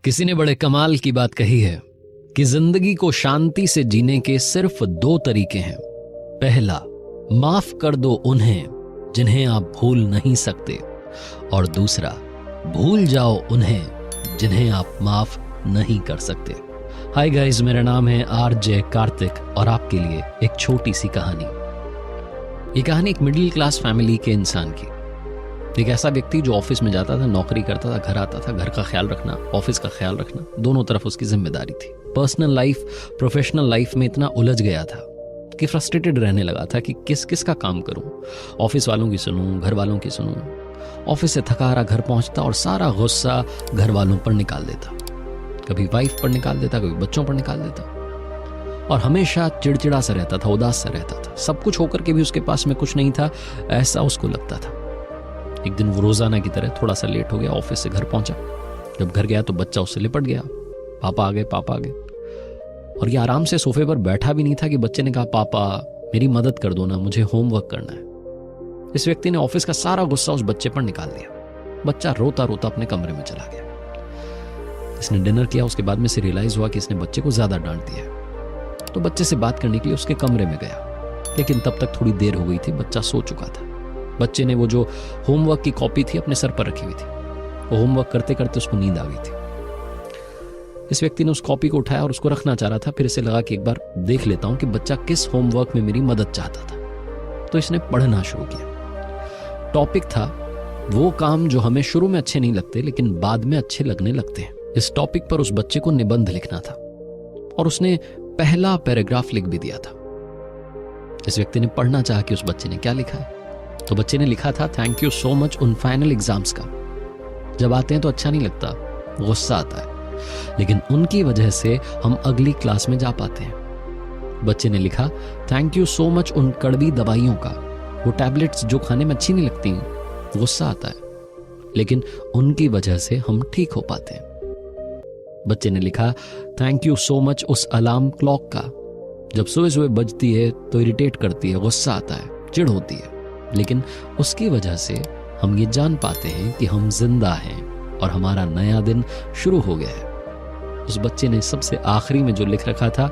किसी ने बड़े कमाल की बात कही है कि जिंदगी को शांति से जीने के सिर्फ दो तरीके हैं। पहला, माफ कर दो उन्हें जिन्हें आप भूल नहीं सकते, और दूसरा, भूल जाओ उन्हें जिन्हें आप माफ नहीं कर सकते। हाय गाइस, मेरा नाम है आरजे कार्तिक और आपके लिए एक छोटी सी कहानी। ये कहानी एक मिडिल क्लास फैमिली के इंसान की। एक ऐसा व्यक्ति जो ऑफिस में जाता था, नौकरी करता था, घर आता था, घर का ख्याल रखना, ऑफिस का ख्याल रखना, दोनों तरफ उसकी जिम्मेदारी थी। पर्सनल लाइफ, प्रोफेशनल लाइफ में इतना उलझ गया था कि फ्रस्ट्रेटेड रहने लगा था कि किस किस का काम करूं। ऑफिस वालों की सुनूं, घर वालों की सुनूं। ऑफिस से थका हारा घर पहुंचता और सारा गुस्सा घर वालों पर निकाल देता। कभी वाइफ पर निकाल देता, कभी बच्चों पर निकाल देता, और हमेशा चिड़चिड़ा सा रहता था, उदास सा रहता था। सब कुछ होकर के भी उसके पास में कुछ नहीं था, ऐसा उसको लगता था। एक दिन वो रोजाना की तरह थोड़ा सा लेट हो गया, ऑफिस से घर पहुंचा। जब घर गया तो बच्चा उससे लिपट गया, पापा आ गए, पापा आ गए। और ये आराम से सोफे पर बैठा भी नहीं था कि बच्चे ने कहा, पापा मेरी मदद कर दो ना, मुझे होमवर्क करना है। इस व्यक्ति ने ऑफिस का सारा गुस्सा उस बच्चे पर निकाल दिया। बच्चा रोता रोता अपने कमरे में चला गया। इसने डिनर किया, उसके बाद में से रियलाइज हुआ कि इसने बच्चे को ज्यादा डांट दिया है। तो बच्चे से बात करने के लिए उसके कमरे में गया, लेकिन तब तक थोड़ी देर हो गई थी, बच्चा सो चुका था। बच्चे ने वो जो होमवर्क की कॉपी थी अपने सर पर रखी हुई थी, वो होमवर्क करते करते उसको नींद आ गई थी। इस व्यक्ति ने उस कॉपी को उठाया और उसको रखना चाह रहा था। फिर इसे लगा कि एक बार देख लेता हूं कि बच्चा किस होमवर्क में मेरी मदद चाहता था। तो इसने पढ़ना शुरू किया। टॉपिक था वो काम जो हमें शुरू में अच्छे नहीं लगते लेकिन बाद में अच्छे लगने लगते हैं। इस टॉपिक पर उस बच्चे को निबंध लिखना था और उसने पहला पैराग्राफ लिख भी दिया था। इस व्यक्ति ने पढ़ना चाहा कि उस बच्चे ने क्या लिखा है। तो बच्चे ने लिखा था, थैंक यू सो मच उन फाइनल एग्जाम्स का। जब आते हैं तो अच्छा नहीं लगता, गुस्सा आता है, लेकिन उनकी वजह से हम अगली क्लास में जा पाते हैं। बच्चे ने लिखा, थैंक यू सो मच उन कड़वी दवाइयों का, वो टैबलेट्स जो खाने में अच्छी नहीं लगती, गुस्सा आता है, लेकिन उनकी वजह से हम ठीक हो पाते हैं। बच्चे ने लिखा, थैंक यू सो मच उस अलार्म क्लॉक का, जब सुबह सुबह बजती है तो इरिटेट करती है, गुस्सा आता है, चिढ़ होती है, लेकिन उसकी वजह से हम ये जान पाते हैं कि हम जिंदा हैं और हमारा नया दिन शुरू हो गया है। उस बच्चे ने सबसे आखिरी में जो लिख रखा था,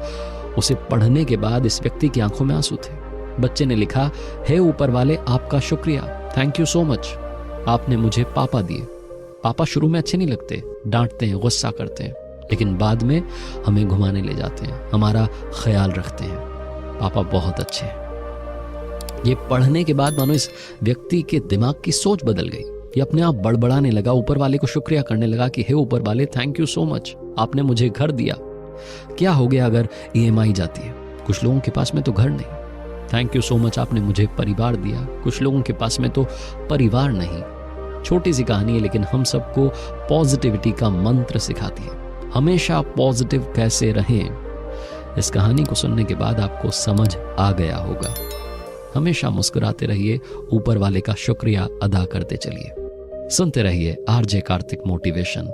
उसे पढ़ने के बाद इस व्यक्ति की आंखों में आंसू थे। बच्चे ने लिखा, हे ऊपर वाले आपका शुक्रिया, थैंक यू सो मच, आपने मुझे पापा दिए। पापा शुरू में अच्छे नहीं लगते, डांटते हैं, गुस्सा करते हैं, लेकिन बाद में हमें घुमाने ले जाते हैं, हमारा ख्याल रखते हैं। पापा बहुत अच्छे हैं। ये पढ़ने के बाद मानो इस व्यक्ति के दिमाग की सोच बदल गई। ये अपने आप बड़बड़ाने लगा, ऊपर वाले को शुक्रिया करने लगा कि हे ऊपर वाले, थैंक यू सो मच, आपने मुझे घर दिया। क्या हो गया अगर EMI जाती है? कुछ लोगों के पास में तो घर नहीं। थैंक यू सो मच, आपने मुझे परिवार दिया। कुछ लोगों के पास में तो परिवार नहीं। छोटी सी कहानी है, लेकिन हम सबको पॉजिटिविटी का मंत्र सिखाती है। हमेशा पॉजिटिव कैसे रहें, इस कहानी को सुनने के बाद आपको समझ आ गया होगा। हमेशा मुस्कुराते रहिए, ऊपर वाले का शुक्रिया अदा करते चलिए। सुनते रहिए आरजे कार्तिक मोटिवेशन।